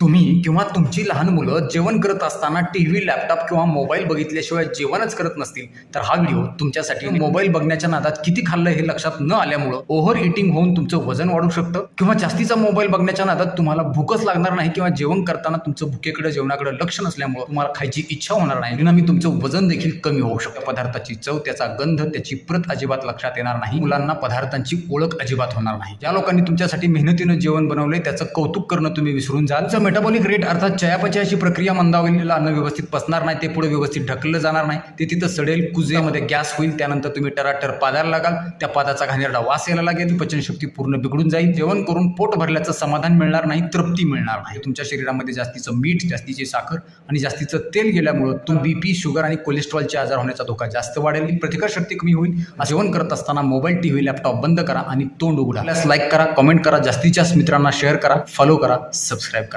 तुम्ही किंवा तुमची लहान मुलं जेवण करत असताना टीव्ही, लॅपटॉप किंवा मोबाईल बघितल्याशिवाय जेवणच करत नसतील तर हा व्हिडिओ तुमच्यासाठी. मोबाईल बघण्याच्या नादात किती खाल्लं हे लक्षात न आल्यामुळं ओव्हर इटिंग होऊन तुमचं वजन वाढू शकतं किंवा जास्तीचा मोबाईल बघण्याच्या नादात तुम्हाला भूकच लागणार नाही किंवा जेवण करताना तुमचं भुकेकडे जेवणाकडे लक्ष नसल्यामुळे तुम्हाला खायची इच्छा होणार नाही आणि तुमचं वजन देखील कमी होऊ शकतं. पदार्थाची चव, त्याचा गंध, त्याची प्रत अजिबात लक्षात येणार नाही. मुलांना पदार्थांची ओळख अजिबात होणार नाही. ज्या लोकांनी तुमच्यासाठी मेहनतीनं जेवण बनवलंय त्याचं कौतुक करणं तुम्ही विसरून जाल. मेटाबॉलिक रेट अर्थात चयापचयाची प्रक्रिया मंदावलेलं अन्न व्यवस्थित पचणार नाही, ते पुढे व्यवस्थित ढकललं जाणार नाही, ते तिथं सडेल, कुजेमध्ये गॅस होईल, त्यानंतर तुम्ही टराटर पादायला लागाल, त्या पादाचा घाणेरडा वास यायला लागेल, पचनशक्ती पूर्ण बिघडून जाईल, जेवण करून पोट भरल्याचं समाधान मिळणार नाही, तृप्ती मिळणार नाही. तुमच्या शरीरामध्ये जास्तीचं मीठ, जास्तीची साखर आणि जास्तीचं तेल गेल्यामुळं तुम्ही बीपी, शुगर आणि कोलेस्ट्रॉलचे आजार होण्याचा धोका जास्त वाढेल, प्रतिकारशक्ती कमी होईल. जेवण करत असताना मोबाईल, टीव्ही, लॅपटॉप बंद करा आणि तोंड उघडा. लाईक करा, कमेंट करा, जास्तीत जास्त मित्रांना शेअर करा, फॉलो करा, सबस्क्राईब करा.